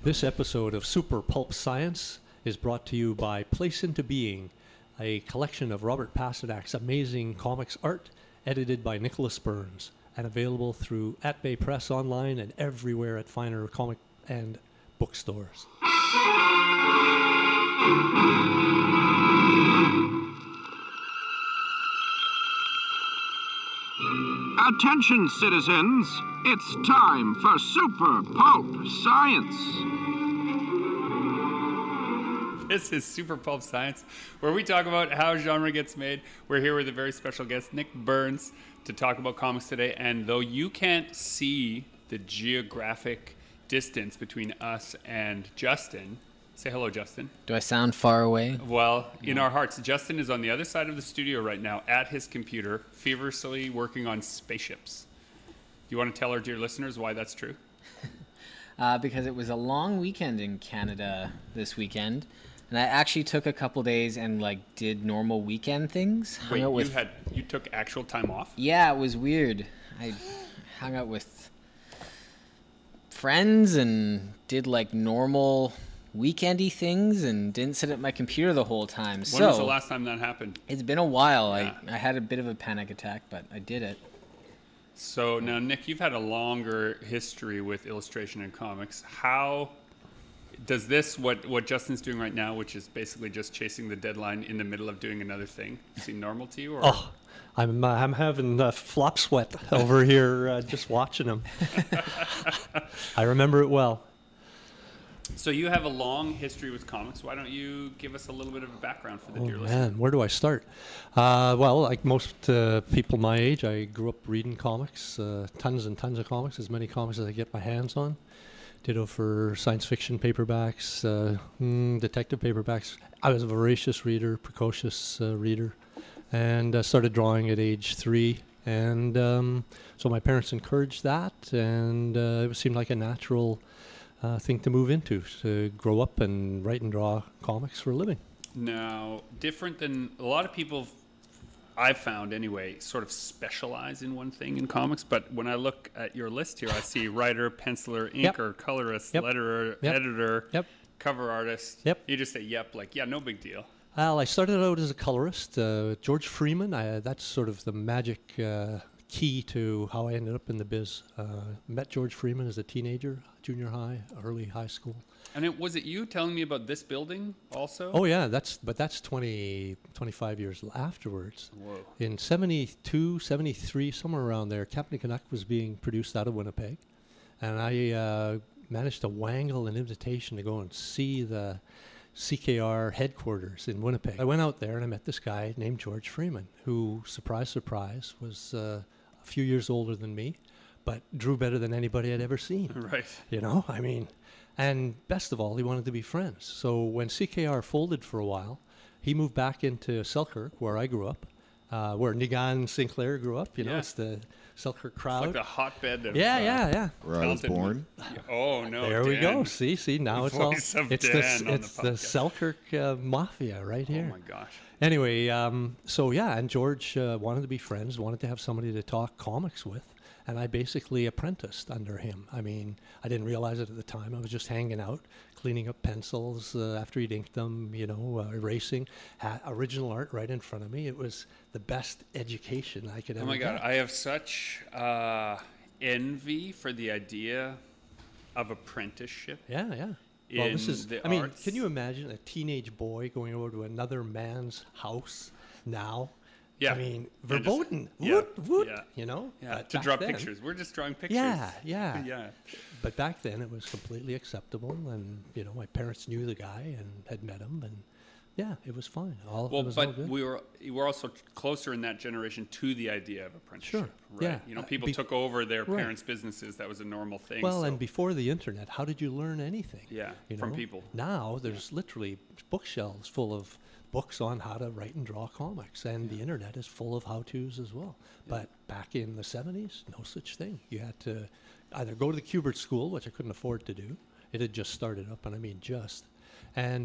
This episode of Super Pulp Science is brought to you by Place Into Being, a collection of Robert Pasternak's amazing comics art, edited by Nicholas Burns, and available through At Bay Press online and everywhere at finer comic and bookstores. Attention, citizens! It's time for Super Pulp Science. This is Super Pulp Science, where we talk about how genre gets made. We're here with a very special guest, Nick Burns, to talk about comics today. And though you can't see the geographic distance between us and Justin, say hello, Justin. Do I sound far away? Well, in our hearts, Justin is on the other side of the studio right now at his computer, feverishly working on spaceships. Do you want to tell our dear listeners why that's true? Because it was a long weekend in Canada this weekend, and I actually took a couple days and did normal weekend things. Wait, you took actual time off? Yeah, it was weird. I hung out with friends and did normal weekendy things and didn't sit at my computer the whole time. When was the last time that happened? It's been a while. Yeah. I had a bit of a panic attack, but I did it. So now, Nick, you've had a longer history with illustration and comics. How does this, what Justin's doing right now, which is basically just chasing the deadline in the middle of doing another thing, seem normal to you? Or? Oh, I'm having flop sweat over here just watching him. I remember it well. So you have a long history with comics. Why don't you give us a little bit of a background for the dear listener? Man, where do I start? Well, like most people my age, I grew up reading comics, tons and tons of comics, as many comics as I get my hands on. Ditto for science fiction paperbacks, detective paperbacks. I was a voracious reader, precocious reader, and started drawing at age 3. And so my parents encouraged that, and it seemed like a natural thing to move into, to grow up and write and draw comics for a living. Now, different than a lot of people, I've found anyway, sort of specialize in one thing in comics, but when I look at your list here, I see writer, penciler, inker, colorist, letterer, editor, cover artist. You just say, no big deal. Well, I started out as a colorist. George Freeman, that's sort of the magic key to how I ended up in the biz. Met George Freeman as a teenager, junior high, early high school. And was it you telling me about this building also? Oh yeah, that's 25 years afterwards. Whoa. In 72, 73, somewhere around there, Captain Canuck was being produced out of Winnipeg. And I managed to wangle an invitation to go and see the CKR headquarters in Winnipeg. I went out there and I met this guy named George Freeman, who, surprise, surprise, was a few years older than me, but drew better than anybody I'd ever seen. Right. And best of all, he wanted to be friends. So when CKR folded for a while, he moved back into Selkirk, where I grew up, where Nigan Sinclair grew up. It's the Selkirk crowd. It's like the hotbed of where I was born. Oh no! There we go. See, now it's all. It's the Selkirk mafia right here. Oh my gosh. Anyway, and George wanted to be friends, wanted to have somebody to talk comics with, and I basically apprenticed under him. I mean, I didn't realize it at the time. I was just hanging out, cleaning up pencils after he'd inked them, erasing, original art right in front of me. It was the best education I could ever get. Oh my God, I have such envy for the idea of apprenticeship. Yeah. Well, can you imagine a teenage boy going over to another man's house now? Yeah. I mean, verboten. To draw pictures. We're just drawing pictures. Yeah. But back then it was completely acceptable, and my parents knew the guy and had met him, and it was fine. All good. we were also closer in that generation to the idea of apprenticeship. Sure. Right? Yeah. People took over their parents' businesses. That was a normal thing. Well, and before the internet, how did you learn anything? Yeah, from people. Now there's literally bookshelves full of books on how to write and draw comics, and the internet is full of how-tos as well. But back in the 70s, no such thing. You had to either go to the Kubert School, which I couldn't afford to do. It had just started up, and I mean just.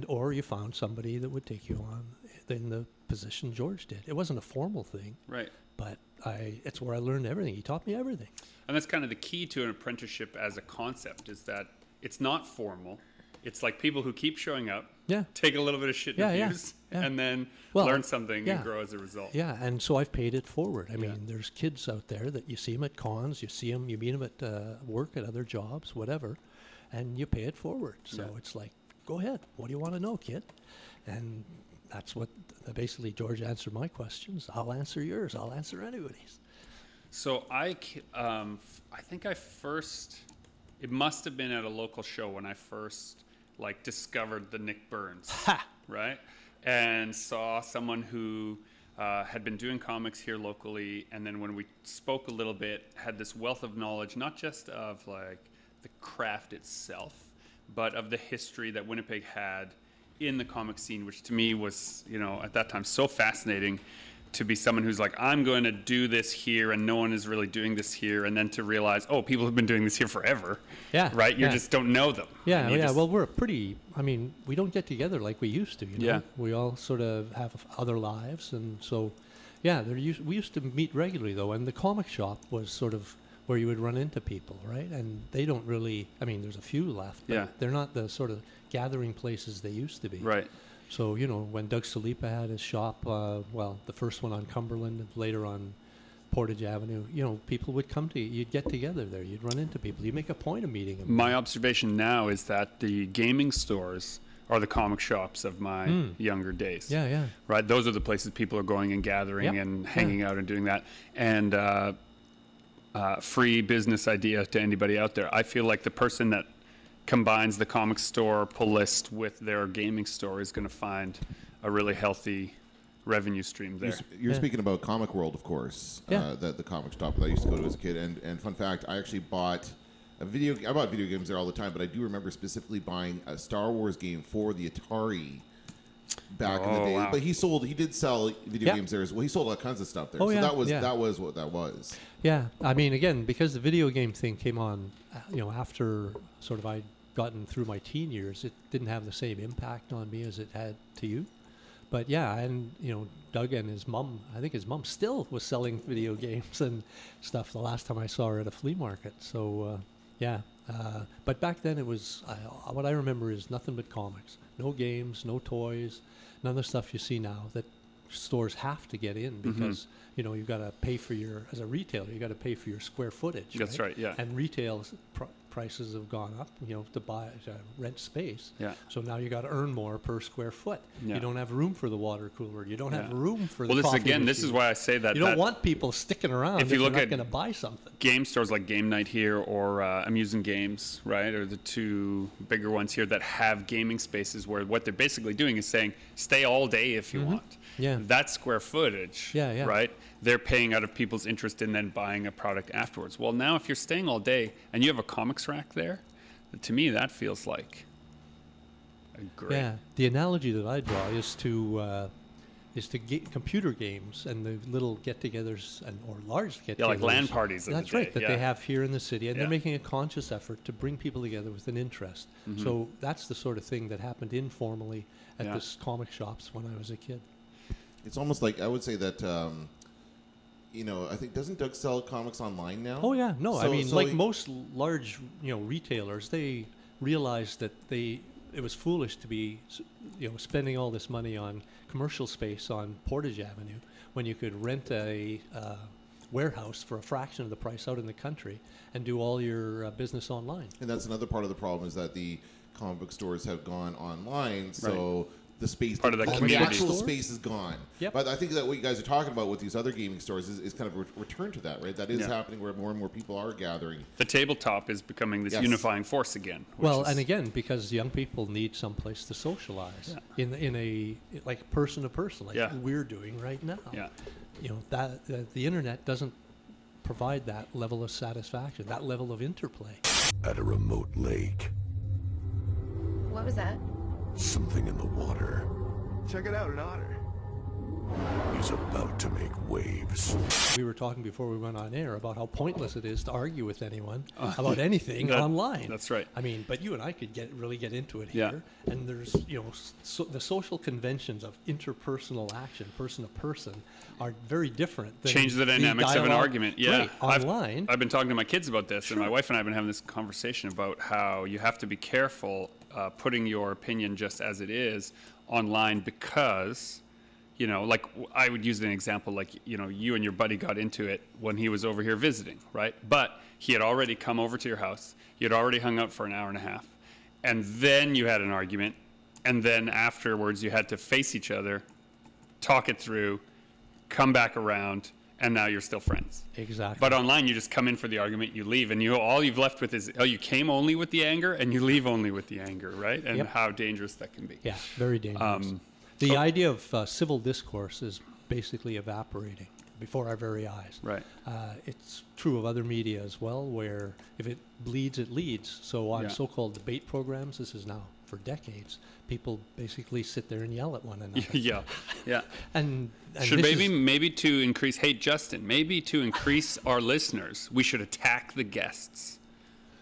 Or you found somebody that would take you on in the position George did. It wasn't a formal thing. Right. But it's where I learned everything. He taught me everything. And that's kind of the key to an apprenticeship as a concept, is that it's not formal. It's like people who keep showing up, Yeah. take a little bit of shit reviews, yeah. and then Well, learn something yeah. and grow as a result. Yeah, and so I've paid it forward. I mean, there's kids out there that you see them at cons, you meet them at work, at other jobs, whatever, and you pay it forward. So it's like, go ahead. What do you want to know, kid? And that's what basically George answered my questions. I'll answer yours. I'll answer anybody's. So I think I first, it must have been at a local show when I first like discovered the Nick Burns, right? And saw someone who had been doing comics here locally, and then when we spoke a little bit, had this wealth of knowledge, not just of like the craft itself, but of the history that Winnipeg had in the comic scene, which to me was, you know, at that time so fascinating. To be someone who's like, I'm going to do this here, and no one is really doing this here, and then to realize, oh, people have been doing this here forever. Yeah. Right? You just don't know them. Yeah, Just, well, we don't get together like we used to, you know? Yeah. We all sort of have other lives, and so, we used to meet regularly, though, and the comic shop was sort of where you would run into people, right? And they don't really, there's a few left, but they're not the sort of gathering places they used to be. Right. So, you know, when Doug Salipa had his shop, the first one on Cumberland, and later on Portage Avenue, you know, people would come to you. You'd get together there. You'd run into people. You'd make a point of meeting them. My observation now is that the gaming stores are the comic shops of my younger days. Yeah. Right? Those are the places people are going and gathering and hanging out and doing that. And free business idea to anybody out there. I feel like the person that combines the comic store pull list with their gaming store is going to find a really healthy revenue stream there. You're speaking about Comic World, of course, the comic shop that I used to go to as a kid. And fun fact, I actually bought I bought video games there all the time, but I do remember specifically buying a Star Wars game for the Atari back in the day. Wow. But he did sell video games there as well. He sold all kinds of stuff there. That was what that was. Yeah, I mean, again, because the video game thing came on, after sort of I'd gotten through my teen years, it didn't have the same impact on me as it had to you. But yeah, and Doug and his mom, I think his mom still was selling video games and stuff the last time I saw her at a flea market. So but back then it was, what I remember is nothing but comics. No games, no toys, none of the stuff you see now that stores have to get in because, you've got to pay for as a retailer, you got to pay for your square footage. That's right, yeah. And retail prices have gone up, to rent space. Yeah. So now you got to earn more per square foot. Yeah. You don't have room for the water cooler. You don't have room for the coffee machine. This is why I say that. You don't want people sticking around if you're not going to buy something. Game stores like Game Night here or Amusing Games, right, are the two bigger ones here that have gaming spaces where what they're basically doing is saying, stay all day if you want. Yeah. That's square footage, right? They're paying out of people's interest in then buying a product afterwards. Well, now if you're staying all day and you have a comics rack there, to me that feels like a great... Yeah, the analogy that I draw is to computer games and the little get-togethers or large get-togethers. Yeah, like LAN parties of That's the day. right, that they have here in the city, and they're Yeah. making a conscious effort to bring people together with an interest. So that's the sort of thing that happened informally at this comic shops when I was a kid. It's almost like, I would say that, I think, doesn't Doug sell comics online now? Oh, yeah. No, most large, retailers, they realized that it was foolish to be, spending all this money on commercial space on Portage Avenue when you could rent a warehouse for a fraction of the price out in the country and do all your business online. And that's another part of the problem is that the comic book stores have gone online, so... The space, part of that the community. actual space is gone. Yep. But I think that what you guys are talking about with these other gaming stores is kind of a return to that, right? That is happening where more and more people are gathering. The tabletop is becoming this unifying force again. And again, because young people need someplace to socialize in a like person to person, like we're doing right now. Yeah. That the internet doesn't provide that level of satisfaction, that level of interplay. At a remote lake. What was that? Something in the water. Check it out, an otter. He's about to make waves. We were talking before we went on air about how pointless it is to argue with anyone about anything online. That's right. I mean, but you and I could really get into it Yeah. here. And there's, the social conventions of interpersonal action, person to person, are very different. Than Change the dynamics of an dialogue. argument. Yeah. Right, online. I've been talking to my kids about this, and my wife and I have been having this conversation about how you have to be careful putting your opinion just as it is online because, like I would use an example, like, you and your buddy got into it when he was over here visiting, right? But he had already come over to your house. You had already hung out for an hour and a half. And then you had an argument. And then afterwards you had to face each other, talk it through, come back around, and now you're still friends. Exactly. But online, you just come in for the argument, you leave, and all you've left with is, you came only with the anger, and you leave only with the anger, right? And how dangerous that can be. Yeah, very dangerous. The idea of civil discourse is basically evaporating before our very eyes. Right. It's true of other media as well, where if it bleeds, it leads. So on so-called debate programs, this is now for decades, people basically sit there and yell at one another. Yeah. And Should this maybe to increase, hey, Justin, maybe to increase our listeners, we should attack the guests.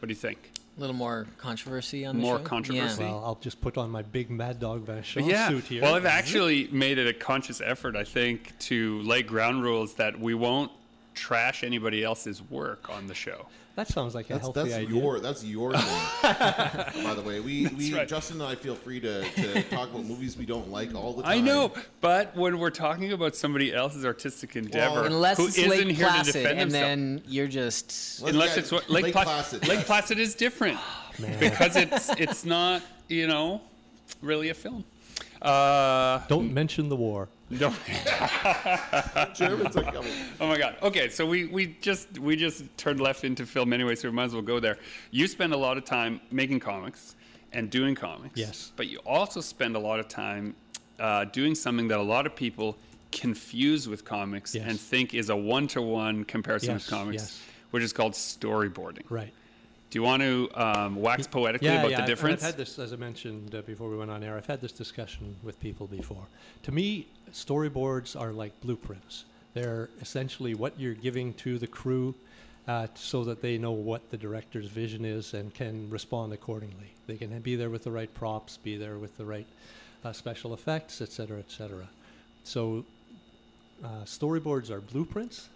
What do you think? A little more controversy on the More show? controversy? Well, I'll just put on my big Mad Dog Vachon Yeah. suit here. Well, I've actually made it a conscious effort, I think, to lay ground rules that we won't trash anybody else's work on the show. That sounds like a healthy idea. That's your thing. By the way, we right. Justin and I feel free to talk about movies we don't like all the time. I know, but when we're talking about somebody else's artistic endeavor, Unless who it's isn't Lake here Placid, to defend and himself, then you're just... unless it's what Lake Placid. Placid, Lake yes. Placid is different because it's not really a film. Don't mention the war. No. Germans are coming. Oh my God. Okay, so we just turned left into film anyway, so we might as well go there. You spend a lot of time making comics and doing comics. Yes. But you also spend a lot of time doing something that a lot of people confuse with comics and think is a one-to-one comparison with comics, which is called storyboarding. Right. Do you want to wax poetically about the difference? I've had this, as I mentioned before we went on air, I've had this discussion with people before. To me, storyboards are like blueprints. They're essentially what you're giving to the crew so that they know what the director's vision is and can respond accordingly. They can be there with the right props, be there with the right special effects, et cetera, et cetera. So storyboards are blueprints.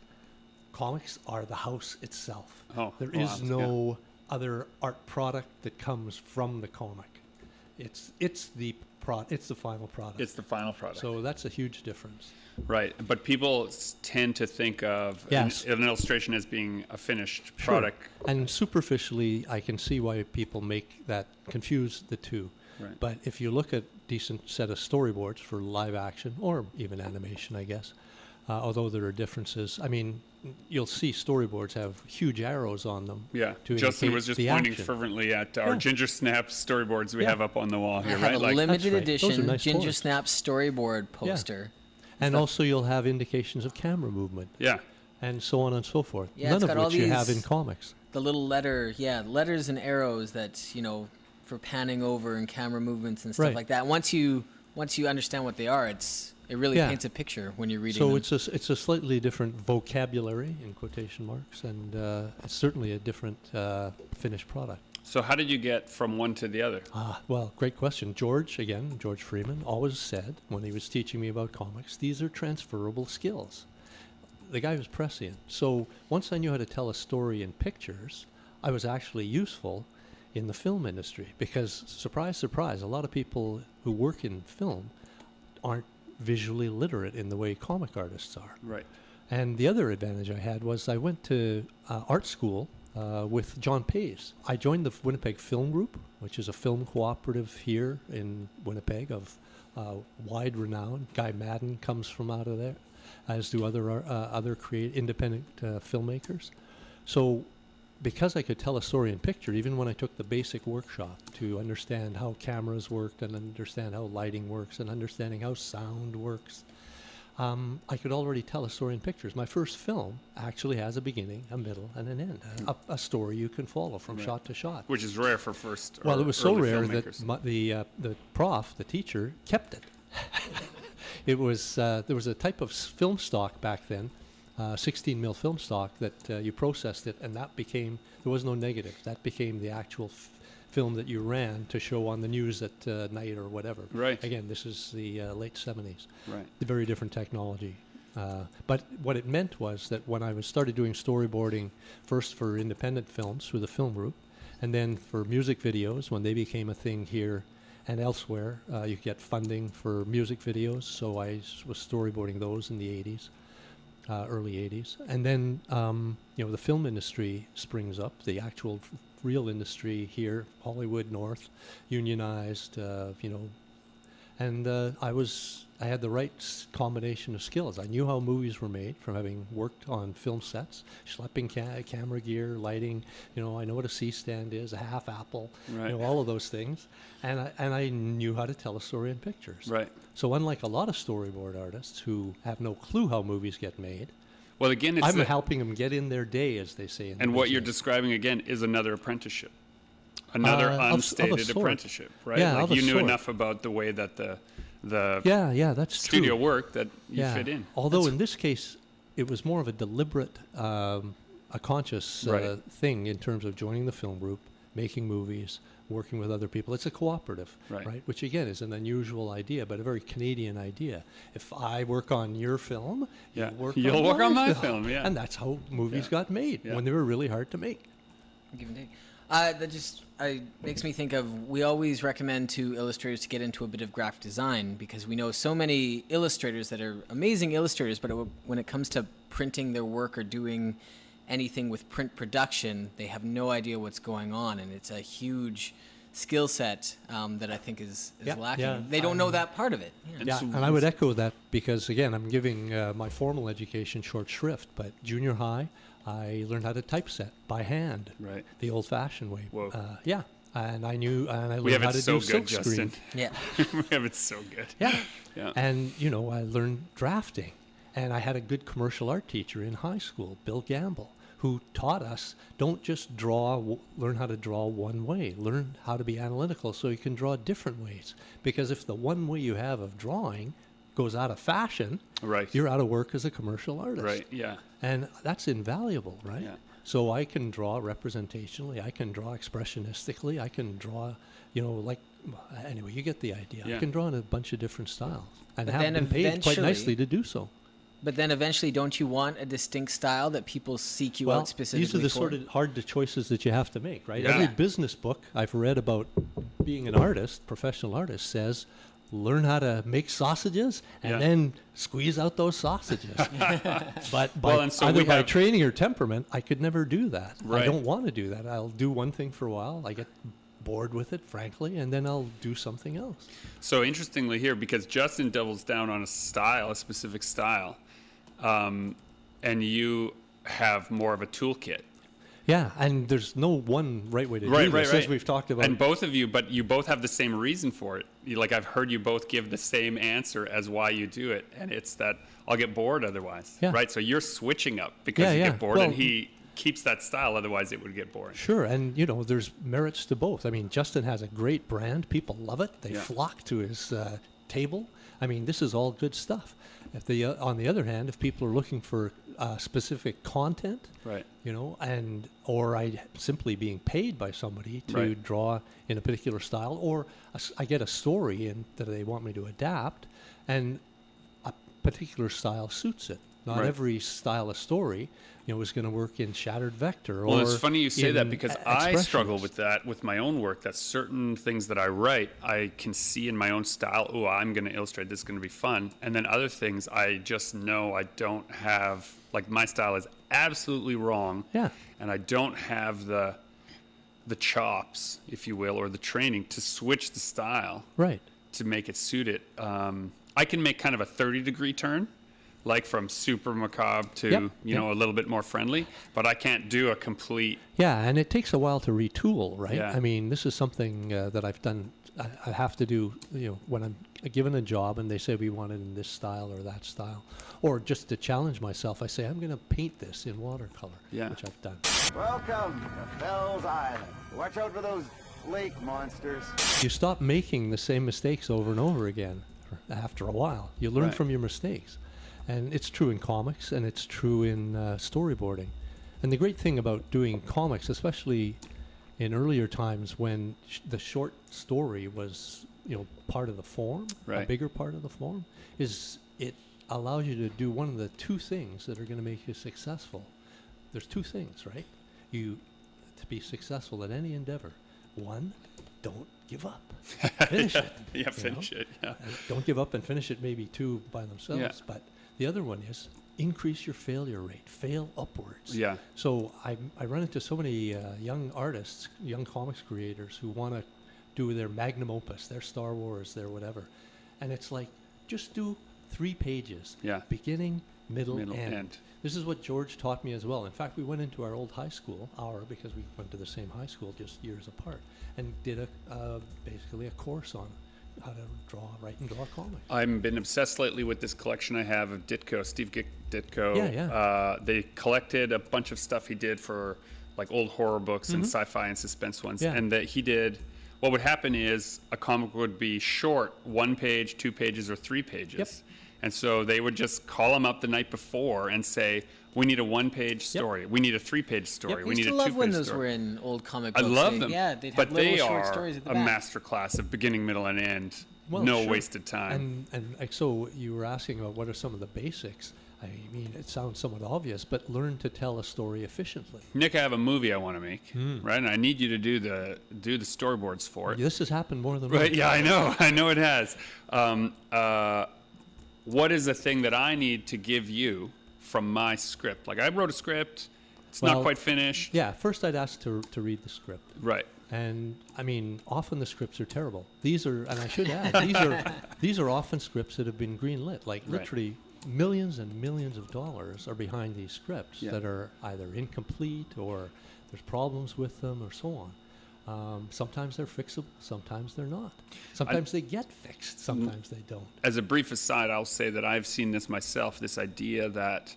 Comics are the house itself. There is no other art product that comes from the comic. It's the final product. It's the final product. So that's a huge difference. Right, but people tend to think of an illustration as being a finished product. And superficially, I can see why people confuse the two. Right. But if you look at decent set of storyboards for live action or even animation, I guess, although there are differences, I mean, you'll see storyboards have huge arrows on them. Yeah, to Justin was just the pointing action. fervently at our Ginger Snap storyboards we have up on the wall here, I have right? a Like, limited That's right. Those are edition nice Ginger toys. Snap storyboard poster. And also you'll have indications of camera movement. yeah, And so on and so forth. Yeah, None it's of got all which you have in these- comics. The little letters and arrows that, for panning over and camera movements and stuff Right. like that. Once you understand what they are, it really paints a picture when you're reading So them. it's a slightly different vocabulary, in quotation marks, and it's certainly a different finished product. so how did you get from one to the other? Well, great question. George Freeman, always said when he was teaching me about comics, these are transferable skills. The guy was prescient. So once I knew how to tell a story in pictures, I was actually useful in the film industry because, surprise, surprise, a lot of people who work in film aren't visually literate in the way comic artists are. Right. And the other advantage I had was I went to art school with John Pays. I joined the Winnipeg Film Group, which is a film cooperative here in Winnipeg of wide renown. Guy Madden comes from out of there, as do other independent filmmakers. So because I could tell a story in picture, even when I took the basic workshop to understand how cameras worked and understand how lighting works and understanding how sound works, I could already tell a story in pictures. My first film actually has a beginning, a middle, and an end, a story you can follow from shot to shot. Which is rare for first. Well, it was so early rare filmmakers. that the teacher, kept it. It was there was a type of film stock back then, 16 mil film stock that you processed it, and that became, there was no negative. That became the actual film that you ran to show on the news at night or whatever. Right. Again, this is the late 70s. Right. The very different technology. But what it meant was that when I started doing storyboarding, first for independent films through the film group, and then for music videos, when they became a thing here and elsewhere, you get funding for music videos. So I was storyboarding those in the 80s, early 80s. And then, the film industry springs up, the actual real industry here, Hollywood North, unionized, and I had the right combination of skills. I knew how movies were made from having worked on film sets, schlepping camera gear, lighting. I know what a C-stand is, a half apple, right. All of those things. And I knew how to tell a story in pictures. Right. So unlike a lot of storyboard artists who have no clue how movies get made, well, again, I'm helping them get in their day, as they say. And what you're describing, again, is another apprenticeship. Another unstated apprenticeship, right? Yeah, like you knew enough about the way that the that's studio true. work that you fit in. Although in this case, it was more of a deliberate, a conscious thing in terms of joining the film group, making movies, working with other people. It's a cooperative, right? Which again is an unusual idea, but a very Canadian idea. If I work on your film, you'll work on my film. Yeah. And that's how movies got made when they were really hard to make. Give and take. That just makes me think of, we always recommend to illustrators to get into a bit of graphic design, because we know so many illustrators that are amazing illustrators, but when it comes to printing their work or doing anything with print production, they have no idea what's going on, and it's a huge skill set that I think is lacking. Yeah. They don't know that part of it. Yeah, and I would echo that, because again, I'm giving my formal education short shrift, but junior high, I learned how to typeset by hand, right? The old-fashioned way. Whoa. And I learned how to do silk screen. Yeah, we have it so good. Yeah. And I learned drafting, and I had a good commercial art teacher in high school, Bill Gamble, who taught us, don't just learn how to draw one way, learn how to be analytical so you can draw different ways. Because if the one way you have of drawing goes out of fashion, right, you're out of work as a commercial artist. Right, yeah. And that's invaluable, right? Yeah. So I can draw representationally, I can draw expressionistically, I can draw, anyway, you get the idea. Yeah. I can draw in a bunch of different styles and But have then been paid quite nicely to do so. But then eventually, don't you want a distinct style that people seek you out specifically for? These are the sort of hard choices that you have to make, right? Yeah. Every business book I've read about being an artist, professional artist, says learn how to make sausages and then squeeze out those sausages. But either by training or temperament, I could never do that. Right. I don't want to do that. I'll do one thing for a while. I get bored with it, frankly, and then I'll do something else. So interestingly here, because Justin doubles down on a specific style, and you have more of a toolkit. Yeah, and there's no one right way to do this, as we've talked about. And both of you, but you both have the same reason for it. I've heard you both give the same answer as why you do it, and it's that I'll get bored otherwise, right? So you're switching up because you get bored, and he keeps that style, otherwise it would get boring. Sure, and there's merits to both. I mean, Justin has a great brand. People love it. They flock to his table. I mean, this is all good stuff. On the other hand, if people are looking for specific content, right, or I simply being paid by somebody to draw in a particular style, or I get a story that they want me to adapt, and a particular style suits it. Not every style of story, is going to work in shattered vector. Well, it's funny you say that, because I struggle with that with my own work. That certain things that I write, I can see in my own style. Oh, I'm going to illustrate. This is going to be fun. And then other things, I just know I don't have. Like, my style is absolutely wrong. Yeah. And I don't have the chops, if you will, or the training to switch the style. Right. To make it suit it. I can make kind of a 30-degree turn, like from super macabre to a little bit more friendly, but I can't do a complete. Yeah, and it takes a while to retool, right? Yeah. I mean, this is something that I've done. I have to do, when I'm given a job and they say we want it in this style or that style, or just to challenge myself, I say I'm going to paint this in watercolor, which I've done. Welcome to Fells Island. Watch out for those lake monsters. You stop making the same mistakes over and over again. after a while. You learn Right. from your mistakes. And it's true in comics, and it's true in storyboarding. And the great thing about doing comics, especially in earlier times when the short story was, part of the form, a Right. bigger part of the form, is it allows you to do one of the two things that are going to make you successful. There's two things, right? To be successful at any endeavor. One, don't give up. Finish it. Yeah, finish it. Yeah. Don't give up and finish it, maybe two by themselves. Yeah. But the other one is increase your failure rate. Fail upwards. Yeah. So I run into so many young artists, young comics creators who want to do their magnum opus, their Star Wars, their whatever. And it's like, just do 3 pages. Yeah. Beginning, middle, Middle, end. end. This is what George taught me as well. In fact, we went into our old high school, because we went to the same high school just years apart, and did basically a course on how to write and draw comics. I've been obsessed lately with this collection I have of Ditko, Steve Ditko. Yeah. They collected a bunch of stuff he did for like old horror books and sci-fi and suspense ones. Yeah. And that he did, what would happen is a comic would be short, 1 page, 2 pages, or 3 pages. Yep. And so they would just call him up the night before and say, we need a 1-page story. We need a 3-page story. Yep, We I need used a to 2-page love when those story. were in old comic I books. love them. Yeah, they'd have but little they short are stories at the a back. master class of beginning, middle, and end. Well, No sure. wasted time. And like, so you were asking about what are some of the basics. I mean, it sounds somewhat obvious, but learn to tell a story efficiently. Nick, I have a movie I want to make, right? And I need you to do the storyboards for it. This has happened more than Right? once. Yeah, I know it has. What is the thing that I need to give you from my script? Like I wrote a script, it's not Well, quite finished. Yeah, first I'd ask to read the script. Right. And I mean, often the scripts are terrible. These are, and I should add, these are often scripts that have been greenlit. Like Right. literally millions and millions of dollars are behind these scripts Yeah. that are either incomplete or there's problems with them or so on. Sometimes they're fixable, sometimes they're not. Sometimes they get fixed, sometimes they don't. As a brief aside, I'll say that I've seen this myself, this idea that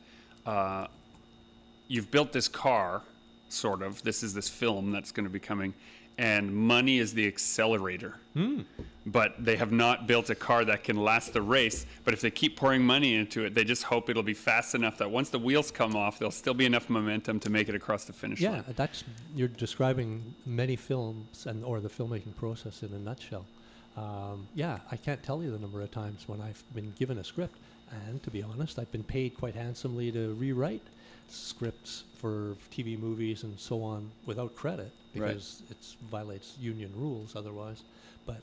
you've built this car, sort of. This is this film that's going to be coming, and money is the accelerator. But they have not built a car that can last the race. But if they keep pouring money into it, they just hope it'll be fast enough that once the wheels come off, there'll still be enough momentum to make it across the finish Yeah, line. you're describing many films or the filmmaking process in a nutshell. I can't tell you the number of times when I've been given a script, and to be honest, I've been paid quite handsomely to rewrite scripts for TV movies and so on without credit because it violates union rules otherwise. But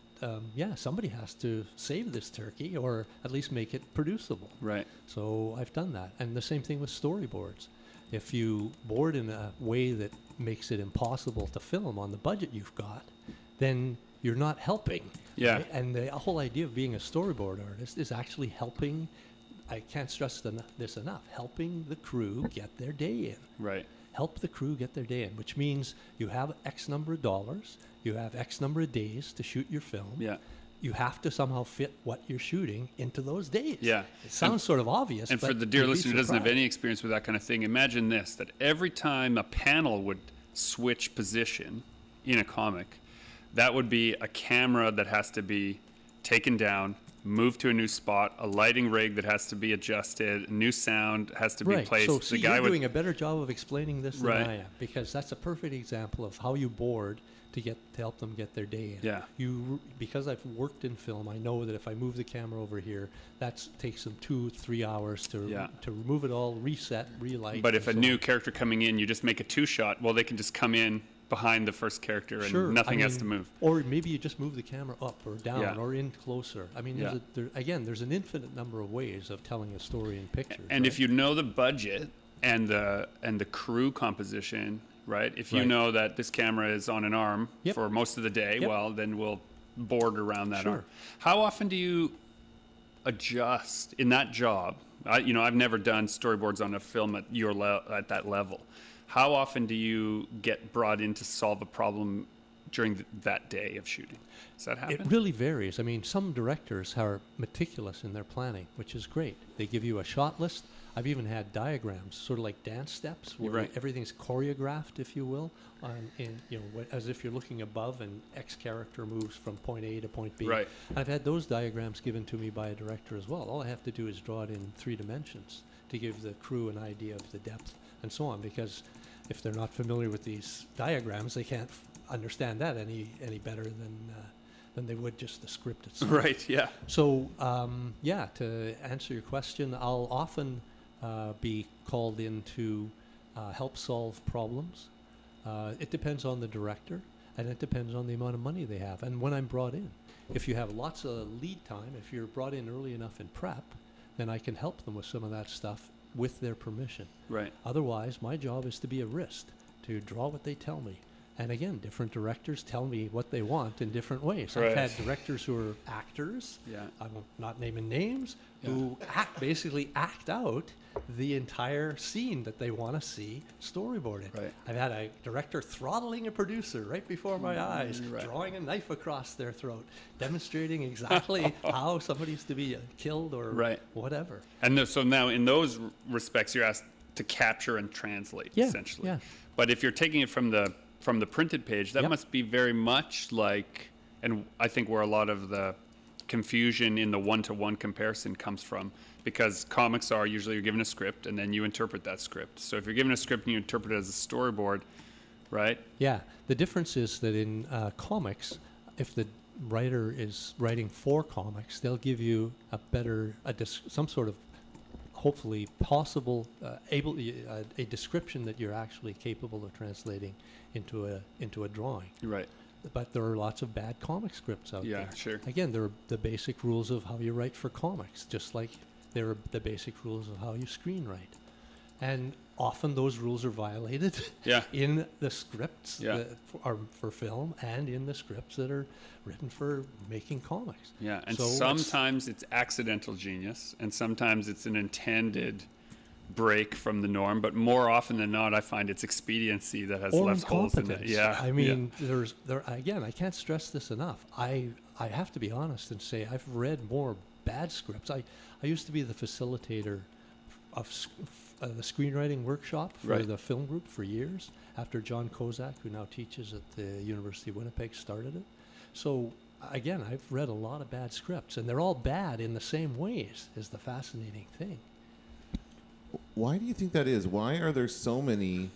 somebody has to save this turkey or at least make it producible. Right. So I've done that. And the same thing with storyboards. If you board in a way that makes it impossible to film on the budget you've got, then you're not helping. Yeah. Right? And the whole idea of being a storyboard artist is actually helping, I can't stress this enough, helping the crew get their day in. Right. Help the crew get their day in, which means you have X number of dollars, you have X number of days to shoot your film. Yeah. You have to somehow fit what you're shooting into those days. Yeah. It sounds sort of obvious. And but for the dear you'd be listener who doesn't have surprised. any experience with that kind of thing, imagine this, that every time a panel would switch position in a comic, that would be a camera that has to be taken down, moved to a new spot, a lighting rig that has to be adjusted, a new sound has to be Right. placed. So the see, guy you're would doing a better job of explaining this than Right. I am, because that's a perfect example of how you board to help them get their day in. Yeah. Because I've worked in film, I know that if I move the camera over here, that takes them 2-3 hours to remove it all, reset, relight. But if a and so new on. character coming in, you just make a 2-shot, well, they can just come in behind the first character and nothing has to move. Or maybe you just move the camera up or down Yeah. or in closer. I mean, there's an infinite number of ways of telling a story in pictures. And right? if you know the budget and the crew composition, right? If you Right. know that this camera is on an arm Yep. for most of the day, Yep. well, then we'll board around that Sure. arm. How often do you adjust in that job? I've never done storyboards on a film at at that level. How often do you get brought in to solve a problem during that day of shooting? Does that happen? It really varies. I mean, some directors are meticulous in their planning, which is great. They give you a shot list. I've even had diagrams, sort of like dance steps, where Right. everything's choreographed, if you will, as if you're looking above and X character moves from point A to point B. Right. I've had those diagrams given to me by a director as well. All I have to do is draw it in 3 dimensions to give the crew an idea of the depth and so on, because if they're not familiar with these diagrams, they can't understand that any better than they would just the script itself. Right. Yeah. So, to answer your question, I'll often be called in to help solve problems. It depends on the director, and it depends on the amount of money they have, and when I'm brought in. If you have lots of lead time, if you're brought in early enough in prep, then I can help them with some of that stuff with their permission. Right. Otherwise, my job is to be a wrist, to draw what they tell me. And again, different directors tell me what they want in different ways. Right. I've had directors who are actors, Yeah. I'm not naming names, who basically act out the entire scene that they want to see storyboarded. Right. I've had a director throttling a producer right before my eyes, right. drawing a knife across their throat, demonstrating exactly how somebody's to be killed or Right. whatever. And so now in those respects, you're asked to capture and translate, Yeah, essentially. yeah. But if you're taking it from the printed page, that Yep. must be very much like, and I think where a lot of the confusion in the one-to-one comparison comes from, because comics are usually you're given a script and then you interpret that script. So if you're given a script and you interpret it as a storyboard, right? Yeah, the difference is that in comics, if the writer is writing for comics, they'll give you some sort of hopefully possible a description that you're actually capable of translating into a drawing. Right. But there are lots of bad comic scripts out there. Yeah, sure. Again, there are the basic rules of how you write for comics, just like there are the basic rules of how you screenwrite. And often those rules are violated Yeah. in the scripts Yeah. that are for film and in the scripts that are written for making comics. Yeah, and So sometimes it's accidental genius, and sometimes it's an intended break from the norm. But more often than not, I find it's expediency that has or left holes in it. incompetence. Yeah, I mean, again, I can't stress this enough. I have to be honest and say I've read more bad scripts. I used to be the facilitator of the screenwriting workshop for Right. the film group for years, after John Kozak, who now teaches at the University of Winnipeg, started it. So again, I've read a lot of bad scripts, and they're all bad in the same ways, is the fascinating thing. Why do you think that is? Why are there so many?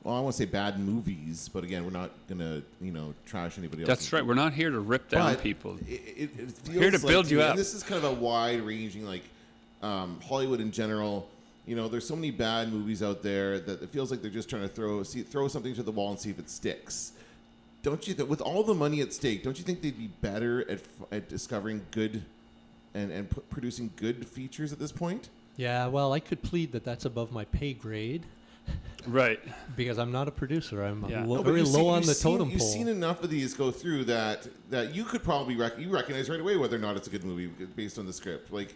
Well, I won't say bad movies, but again, we're not gonna trash anybody else. that's right. We're not here to rip down But people. It feels Here to like build you me, up. and this is kind of a wide-ranging, like Hollywood in general. There's so many bad movies out there that it feels like they're just trying to throw something to the wall and see if it sticks. Don't you? With all the money at stake, don't you think they'd be better at discovering good and producing good features at this point? Yeah, well, I could plead that that's above my pay grade, Right. because I'm not a producer. I'm Yeah. No, but very low on the seen, totem You've pole. seen enough of these go through that you could probably you recognize right away whether or not it's a good movie based on the script. Like,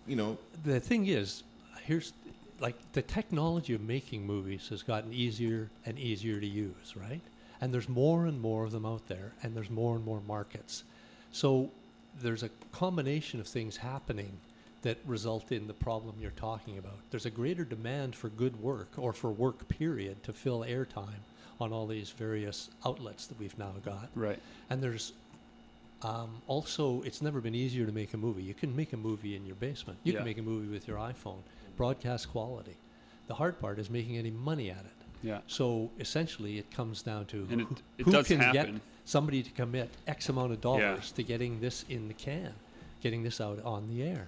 The thing is, here's the technology of making movies has gotten easier and easier to use, right? And there's more and more of them out there, and there's more and more markets. So there's a combination of things happening that result in the problem you're talking about. There's a greater demand for good work, or for work period, to fill airtime on all these various outlets that we've now got. Right. And there's also, it's never been easier to make a movie. You can make a movie in your basement. You Yeah. can make a movie with your iPhone. Broadcast quality. The hard part is making any money at it. Yeah. So essentially, it comes down to And it who does can get happen. somebody to commit X amount of dollars to getting this in the can, getting this out on the air.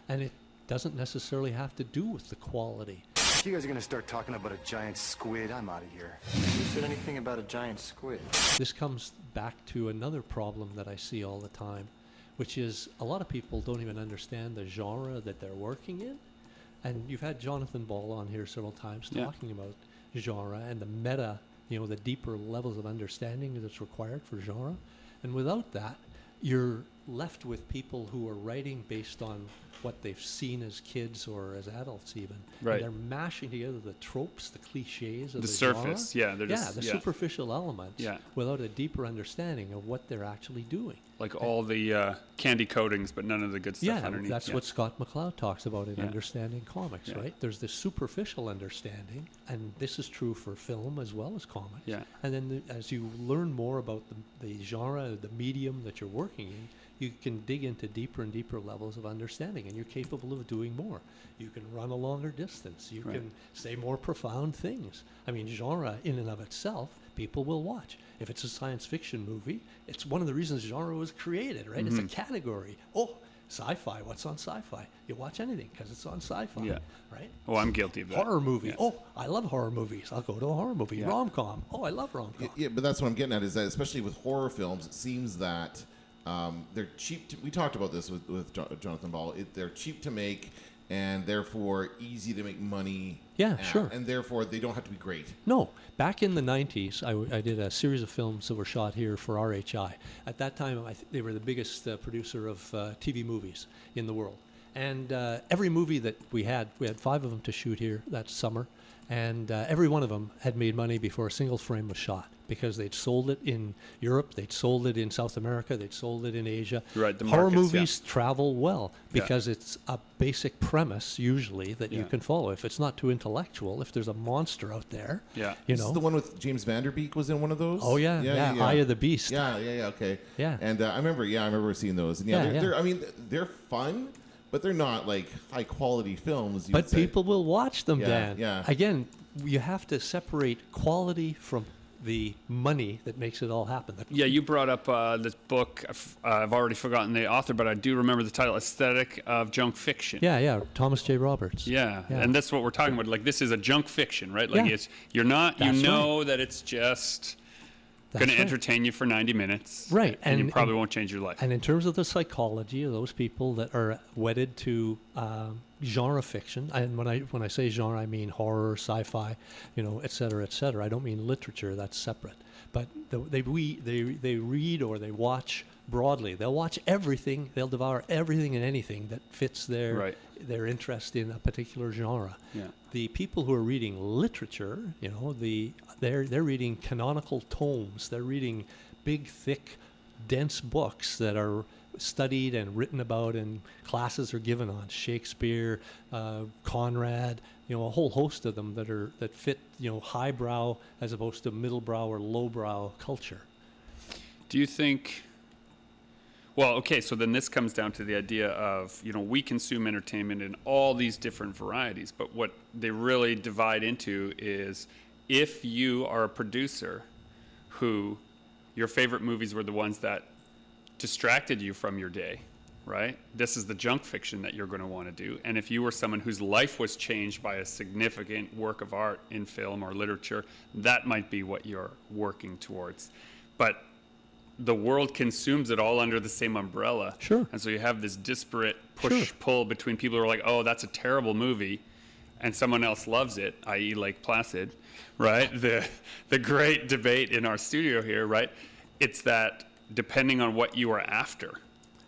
And it doesn't necessarily have to do with the quality. If you guys are gonna start talking about a giant squid, I'm out of here. Who said anything about a giant squid? This comes back to another problem that I see all the time, which is a lot of people don't even understand the genre that they're working in. And you've had Jonathan Ball on here several times Yeah. talking about genre and the meta, the deeper levels of understanding that's required for genre. And without that, you're left with people who are writing based on what they've seen as kids or as adults even. Right. And they're mashing together the tropes, the cliches of The the surface, genre. yeah, they're just- the yeah. superficial elements Yeah. without a deeper understanding of what they're actually doing. Like all the candy coatings, but none of the good stuff underneath. That's what Scott McCloud talks about in Yeah. understanding comics, Yeah. right? There's this superficial understanding, and this is true for film as well as comics. Yeah. And then as you learn more about the genre, the medium that you're working in, you can dig into deeper and deeper levels of understanding, and you're capable of doing more. You can run a longer distance. You Right. can say more profound things. I mean, genre in and of itself, people will watch. If it's a science fiction movie, it's one of the reasons genre was created, right? It's a category. Oh, sci-fi. What's on sci-fi? You watch anything because it's on sci-fi, Yeah. right? Oh, I'm guilty of that. Horror movie. Yeah. Oh, I love horror movies. I'll go to a horror movie. Yeah. Rom-com. Oh, I love rom-com. Yeah, but that's what I'm getting at, is that especially with horror films, it seems that they're cheap. We talked about this with Jonathan Ball. They're cheap to make, and therefore easy to make money. Yeah, at, sure. And therefore they don't have to be great. No, back in the 90s, I did a series of films that were shot here for RHI. At that time, they were the biggest producer of TV movies in the world. And every movie that we had 5 of them to shoot here that summer, and every one of them had made money before a single frame was shot, because they'd sold it in Europe, they'd sold it in South America, they'd sold it in Asia. Right, the Horror markets, movies travel well Yeah. because it's a basic premise usually that you Yeah. can follow. If it's not too intellectual, if there's a monster out there, Yeah. you This know. is the one with James Vanderbeek was in one of those. Oh yeah, Eye of the Beast. Yeah, okay. Yeah. And I remember seeing those. And they're I mean, they're fun, but they're not like high quality films. you would But say. people will watch them, Yeah, Dan. yeah. Again, you have to separate quality from the money that makes it all happen. Yeah, you brought up this book. I've already forgotten the author, but I do remember the title, Aesthetic of Junk Fiction. Yeah, Thomas J. Roberts. Yeah, Yeah. and that's what we're talking about. Like, this is a junk fiction, right? Like, Yeah. it's you're not, That's you know that it's just That's going to right. entertain you for 90 minutes. Right, And you and- probably won't change your life. And in terms of the psychology of those people that are wedded to genre fiction, and when I say genre, I mean horror, sci-fi, et cetera, et cetera. I don't mean literature; that's separate. But they read or they watch broadly. They'll watch everything. They'll devour everything and anything that fits their interest in a particular genre. Yeah. The people who are reading literature, they're reading canonical tomes. They're reading big, thick, dense books that are studied and written about, and classes are given on Shakespeare, Conrad, a whole host of them that fit, highbrow as opposed to middlebrow or lowbrow culture. Do you think? Well, okay, so then this comes down to the idea of, we consume entertainment in all these different varieties, but what they really divide into is if you are a producer who your favorite movies were the ones that distracted you from your day, right? This is the junk fiction that you're going to want to do. And if you were someone whose life was changed by a significant work of art in film or literature, that might be what you're working towards. But the world consumes it all under the same umbrella. Sure. And so you have this disparate push-pull between people who are like, oh, that's a terrible movie, and someone else loves it, i.e. Lake Placid, right? The great debate in our studio here, right? It's that depending on what you are after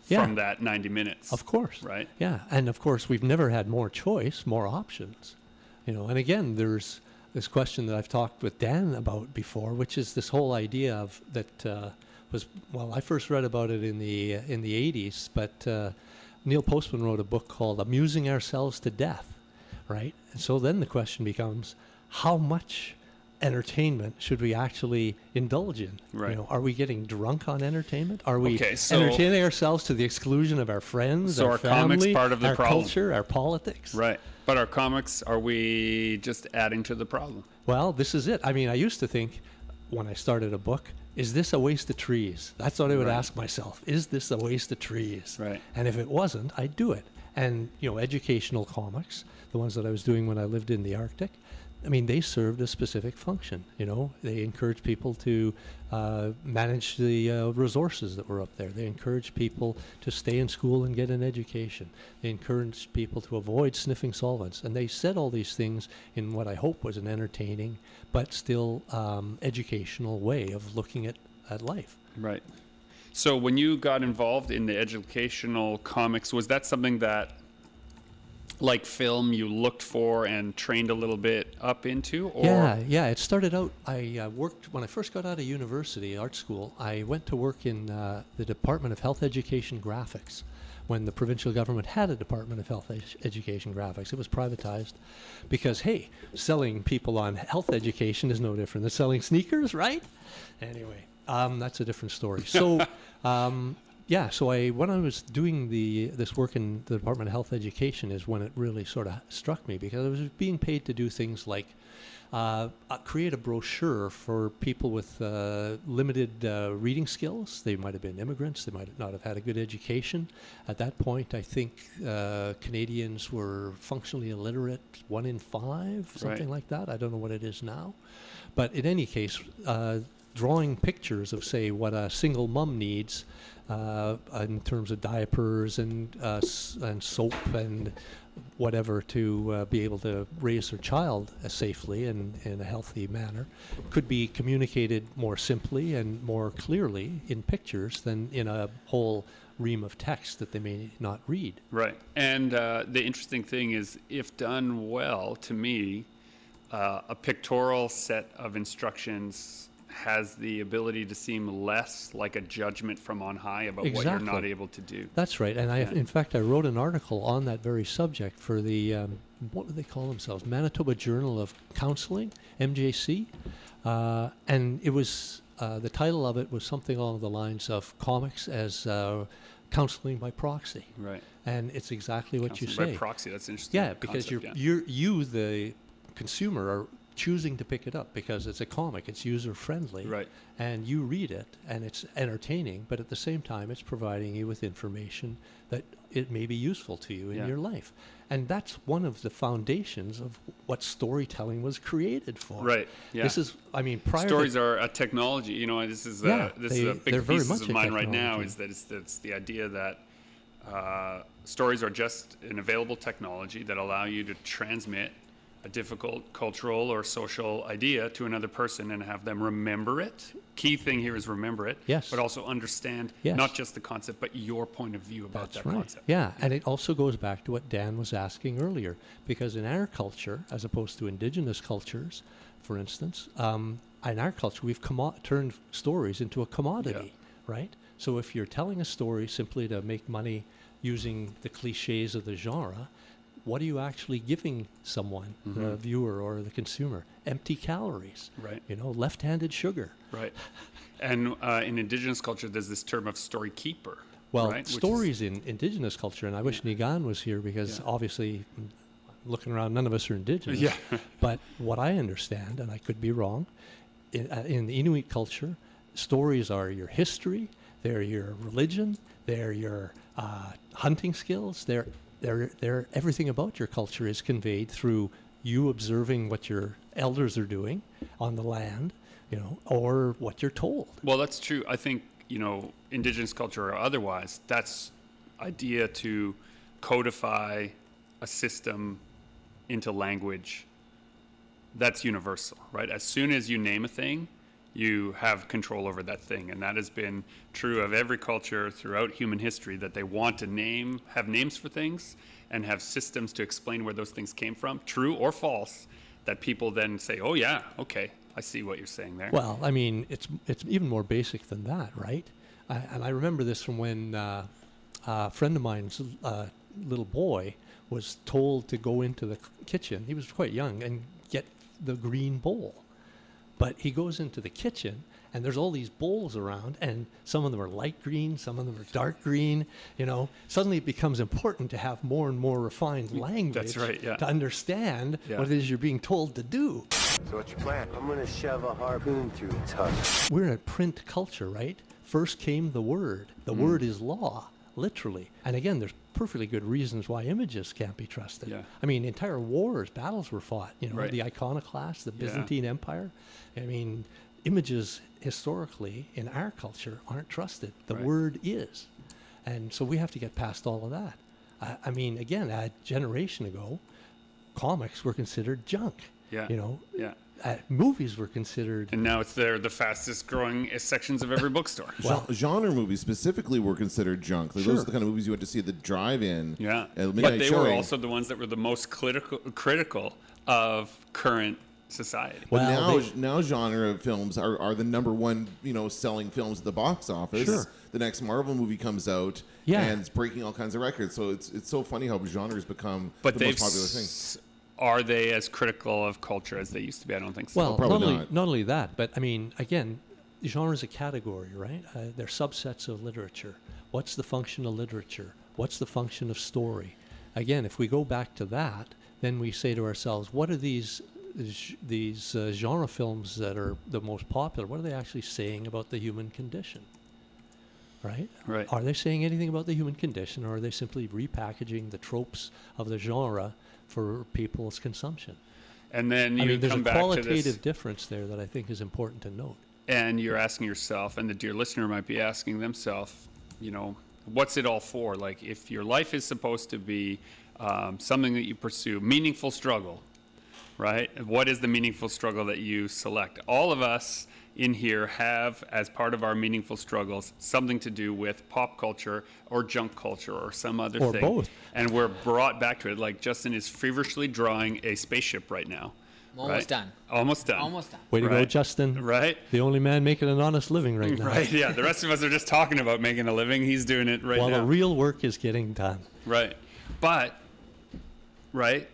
from that 90 minutes. Of course. Right? Yeah, and of course we've never had more choice, more options. And again, there's this question that I've talked with Dan about before, which is this whole idea of that I first read about it in the 80s, but Neil Postman wrote a book called Amusing Ourselves to Death, right? And so then the question becomes, how much entertainment should we actually indulge in? Right. Are we getting drunk on entertainment? Are we so entertaining ourselves to the exclusion of our friends, So our are comics family, part of the our problem? culture, our politics? Right. But our comics, are we just adding to the problem? Well, this is it. I mean, I used to think when I started a book, is this a waste of trees? That's what I would ask myself. Is this a waste of trees? Right. And if it wasn't, I'd do it. And, educational comics, the ones that I was doing when I lived in the Arctic, I mean, they served a specific function. They encouraged people to manage the resources that were up there. They encouraged people to stay in school and get an education. They encouraged people to avoid sniffing solvents. And they said all these things in what I hope was an entertaining but still educational way of looking at life. Right. So when you got involved in the educational comics, was that something that like film you looked for and trained a little bit up into? Or? Yeah. It started out, I worked, when I first got out of university, art school, I went to work in the Department of Health Education Graphics. When the provincial government had a Department of Health Education Graphics. It was privatized because, hey, selling people on health education is no different than selling sneakers, right? Anyway, that's a different story. So, when I was doing this work in the Department of Health Education is when it really sort of struck me, because I was being paid to do things like create a brochure for people with limited reading skills. They might have been immigrants. They might not have had a good education. At that point, I think Canadians were functionally illiterate, 1 in 5, something like that. I don't know what it is now. But in any case, drawing pictures of, say, what a single mom needs in terms of diapers and soap and whatever to be able to raise their child safely and in a healthy manner could be communicated more simply and more clearly in pictures than in a whole ream of text that they may not read. Right. And the interesting thing is, if done well, to me, a pictorial set of instructions has the ability to seem less like a judgment from on high about what you're not able to do. That's right. And in fact, I wrote an article on that very subject for the, what do they call themselves? Manitoba Journal of Counseling, MJC. And it was, the title of it was something along the lines of comics as counseling by proxy. Right. And it's exactly what you Counseling say. by proxy, that's interesting. Yeah, because concept, you, the consumer, are choosing to pick it up because it's a comic, it's user friendly, right? And you read it, and it's entertaining, but at the same time, it's providing you with information that it may be useful to you in your life, and that's one of the foundations of what storytelling was created for. Right. Yeah. This is, I mean, stories are a technology. You know, this is a big thesis of mine right now. Is that it's the idea that stories are just an available technology that allow you to transmit a difficult cultural or social idea to another person and have them remember it. Key thing here is remember it, yes, but also understand not just the concept, but your point of view about that concept. Yeah, and it also goes back to what Dan was asking earlier, because in our culture, as opposed to Indigenous cultures, for instance, in our culture, we've turned stories into a commodity, right? So if you're telling a story simply to make money using the cliches of the genre, what are you actually giving someone, the viewer or the consumer? Empty calories, right? You know, left-handed sugar, right? And in Indigenous culture, there's this term of story keeper. Well, right? stories in Indigenous culture, and I wish Nigan was here because obviously, looking around, none of us are Indigenous. Yeah. But what I understand, and I could be wrong, in the Inuit culture, stories are your history, they're your religion, they're your hunting skills, they're everything about your culture is conveyed through you observing what your elders are doing on the land, you know, or what you're told. Well, that's true. I think, you know, Indigenous culture or otherwise, that's idea to codify a system into language. That's universal, right? As soon as you name a thing, you have control over that thing. And that has been true of every culture throughout human history, that they want to have names for things and have systems to explain where those things came from, true or false, that people then say, oh yeah, okay, I see what you're saying there. Well, I mean, it's even more basic than that, right? And I remember this from when a friend of mine's little boy was told to go into the kitchen. He was quite young, and get the green bowl. But he goes into the kitchen, and there's all these bowls around, and some of them are light green, some of them are dark green. You know, suddenly it becomes important to have more and more refined language to understand what it is you're being told to do. So what's your plan? I'm gonna shove a harpoon through its husk. We're in a print culture, right? First came the word. The word is law, literally. And again, there's perfectly good reasons why images can't be trusted. Yeah. I mean, entire wars, battles were fought. You know, the iconoclasts, the Byzantine Empire. I mean, images historically in our culture aren't trusted. The word is. And so we have to get past all of that. I mean, again, a generation ago, comics were considered junk. Yeah. You know, movies were considered. And now they're the fastest growing sections of every bookstore. Genre movies specifically were considered junk. Like, Sure. those are the kind of movies you went to see at the drive-in. Yeah, at but midnight they were showing. also the ones that were the most critical of current society. But Well, now genre films are the number one, selling films at the box office. Sure. The next Marvel movie comes out, Yeah. and it's breaking all kinds of records. So it's so funny how genre has become But the they've most popular thing. Are they as critical of culture as they used to be? I don't think so. Well, probably not only that, but I mean, again, genre is a category, right? They're subsets of literature. What's the function of literature? What's the function of story? Again, if we go back to that, then we say to ourselves, what are these genre films that are the most popular? What are they actually saying about the human condition? Right? Right. Are they saying anything about the human condition, or are they simply repackaging the tropes of the genre for people's consumption? And then I you mean, there's a come back to qualitative this, difference there that I think is important to note. and you're asking yourself, and the dear listener might be asking themselves, what's it all for? Like, if your life is supposed to be something that you pursue, meaningful struggle, right? What is the meaningful struggle that you select? All of us in here have, as part of our meaningful struggles, something to do with pop culture or junk culture or some other Or thing. both. And we're brought back to it. Like, Justin is feverishly drawing a spaceship right now. Almost right? done. Almost done. Almost done. Way to go, Right. Justin. Right? The only man making an honest living right now. Right, yeah. The rest of us are just talking about making a living. He's doing it right While now. the real work is getting done. Right. But, right,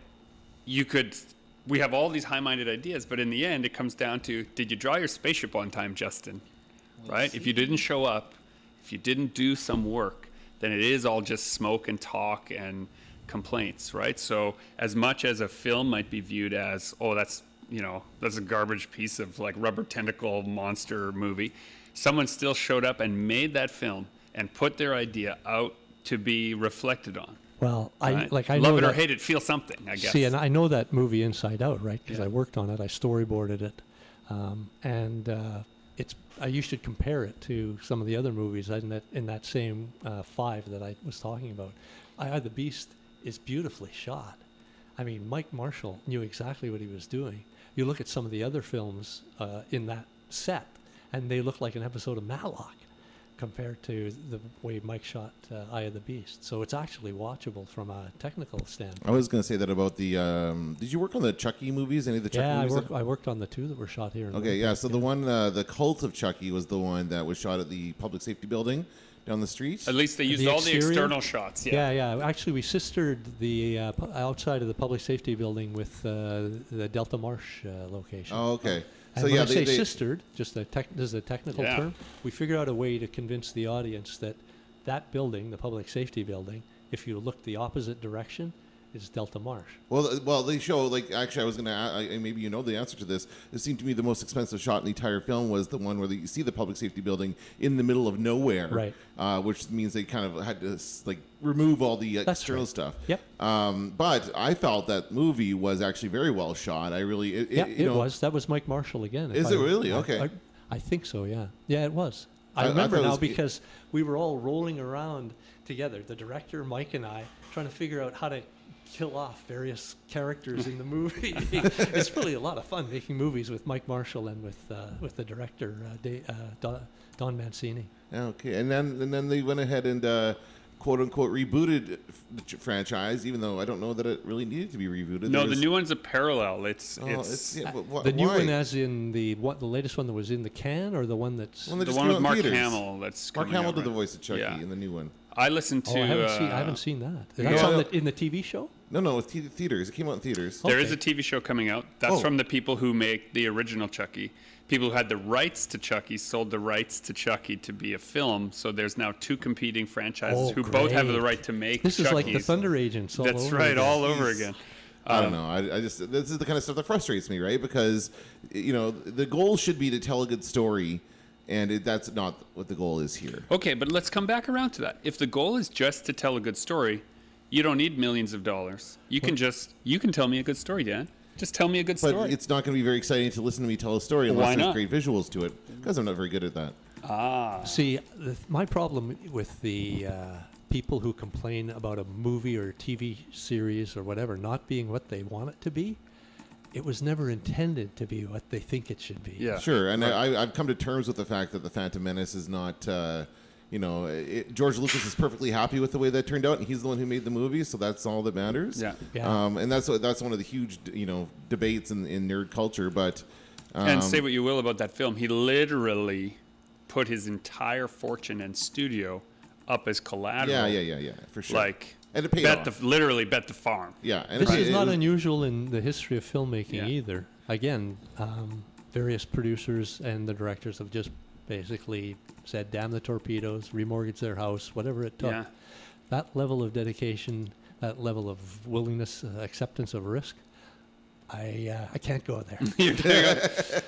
we have all these high-minded ideas, but in the end, it comes down to, did you draw your spaceship on time, Justin? Right? If you didn't show up, if you didn't do some work, then it is all just smoke and talk and complaints, right? So as much as a film might be viewed as, oh, that's a garbage piece of like rubber tentacle monster movie, someone still showed up and made that film and put their idea out to be reflected on. Well, Right? I know love it or that- hate it, feel something, I guess. See, and I know that movie inside out, right? Because Yeah. I worked on it, I storyboarded it, you should compare it to some of the other movies in that same 5 that I was talking about. Eye the Beast is beautifully shot. I mean, Mike Marshall knew exactly what he was doing. You look at some of the other films in that set, and they look like an episode of Matlock compared to the way Mike shot Eye of the Beast. So it's actually watchable from a technical standpoint. I was going to say that about the. Did you work on the Chucky movies? Any of the Chucky Yeah, movies? I worked on the 2 that were shot here. In Okay, yeah. Winnipeg, So the one, the Cult of Chucky, was the one that was shot at the public safety building down the street. At least they used The all the exterior? external shots. Yeah. Yeah. Actually, we sistered the outside of the public safety building with the Delta Marsh location. Oh, okay. And So when yeah, I say they sistered, just this is a technical Yeah. term, we figured out a way to convince the audience that that building, the public safety building, if you look the opposite direction, is Delta Marsh. Well, they show, like, actually, I was going to, maybe you know the answer to this. It seemed to me the most expensive shot in the entire film was the one where you see the public safety building in the middle of nowhere. Right. Which means they kind of had to, like, remove all the That's external right. stuff. Yep. But I felt that movie was actually very well shot. I really, It was. That was Mike Marshall again. Is it really? Okay. I think so, yeah. Yeah, it was. I I remember thought it now was- because we were all rolling around together, the director, Mike, and I, trying to figure out how to kill off various characters in the movie. It's really a lot of fun making movies with Mike Marshall and with the director, Don Mancini. Okay. And then they went ahead and quote unquote rebooted the franchise, even though I don't know that it really needed to be rebooted. No, There the was- new one's a parallel. It's yeah, but The new why? one, as in the latest one that was in the can, or the one that's. One that the just one came with out in Mark theaters. Hamill. That's Mark coming Hamill out, did the right? voice of Chucky Yeah. in the new one. I listened to. I haven't seen that. That's Yeah. on in the TV show. No, with theaters. It came out in theaters. There is Okay. a TV show coming out. That's Oh. from the people who make the original Chucky. People who had the rights to Chucky sold the rights to Chucky to be a film. So there's now 2 competing franchises Oh, who both have the great. right to make This is like the Chucky's. Thunder Agents. All That's over right, again. all over again. I don't know. I just this is the kind of stuff that frustrates me, right? Because the goal should be to tell a good story, and that's not what the goal is here. Okay, but let's come back around to that. If the goal is just to tell a good story, you don't need millions of dollars. You can tell me a good story, Dan. Just tell me a good But story. it's not going to be very exciting to listen to me tell a story unless Why there's not? great visuals to it, because I'm not very good at that. See, my problem with the people who complain about a movie or TV series or whatever not being what they want it to be it was never intended to be what they think it should be. Yeah. Sure, and I've come to terms with the fact that the Phantom Menace is not, George Lucas is perfectly happy with the way that turned out, and he's the one who made the movie, so that's all that matters. Yeah. And that's one of the huge, debates in nerd culture. But and say what you will about that film, he literally put his entire fortune and studio up as collateral. Yeah, for sure. Like, and it paid off. Literally bet the farm. Yeah, and This is not unusual in the history of filmmaking Yeah. either. Again, various producers and the directors have just basically said, damn the torpedoes, remortgage their house, whatever it took. Yeah. That level of dedication, that level of willingness, acceptance of risk, I can't go there.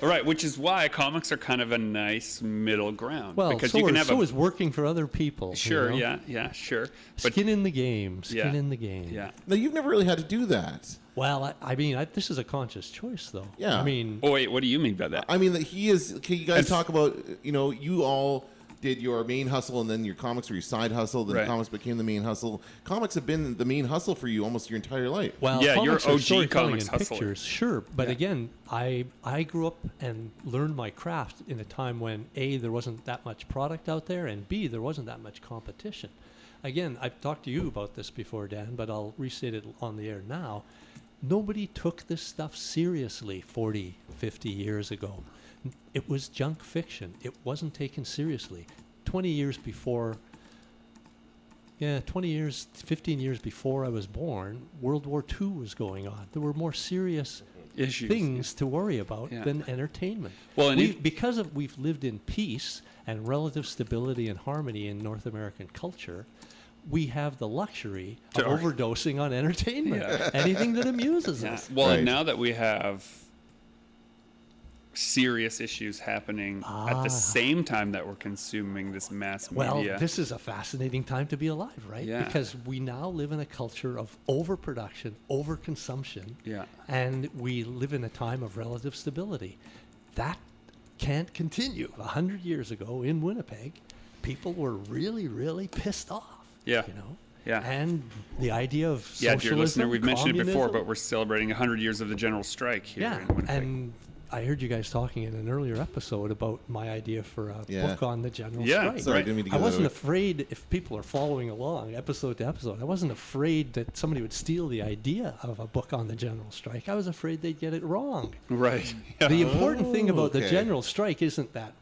Right, which is why comics are kind of a nice middle ground. Well, because so, you can have is working for other people. Sure, you know? yeah, sure. But Skin in the game. Skin Yeah. in the game. yeah. No, you've never really had to do that. Well, I mean, this is a conscious choice, though. Yeah. I mean, Oh wait, what do you mean by that? I mean, that he is. Can you guys And- talk about? You all did your main hustle, and then your comics were your side hustle. Then Right. comics became the main hustle. Comics have been the main hustle for you almost your entire life. well, Yeah, you're comics are OG storytelling comics and hustler. pictures, sure. But Yeah. again, I grew up and learned my craft in a time when A, there wasn't that much product out there, and B, there wasn't that much competition. Again, I've talked to you about this before, Dan, but I'll restate it on the air now. Nobody took this stuff seriously 40, 50 years ago. It was junk fiction. It wasn't taken seriously. 20 years before, 15 years before I was born, World War II was going on. There were more serious Issues. things to worry about Yeah. than entertainment. Well, and because we've lived in peace and relative stability and harmony in North American culture, we have the luxury of overdosing on entertainment. Yeah. Anything that amuses Yeah. us. Well, Right. and now that we have serious issues happening at the same time that we're consuming this mass Well, media. this is a fascinating time to be alive, right? Yeah. Because we now live in a culture of overproduction, overconsumption, Yeah. and we live in a time of relative stability. That can't continue. 100 years ago in Winnipeg, people were really, really pissed off. Yeah. You know? Yeah. And the idea of Yeah, socialism, dear listener, we've mentioned it before, communism. but we're celebrating 100 years of the general strike here Yeah, in Winnipeg. and I heard you guys talking in an earlier episode about my idea for a Yeah. book on the general Yeah, strike. Sorry, right. didn't mean to I get wasn't that away. afraid, if people are following along episode to episode, I wasn't afraid that somebody would steal the idea of a book on the general strike. I was afraid they'd get it wrong. Right. Yeah. The important thing about the okay. general strike isn't that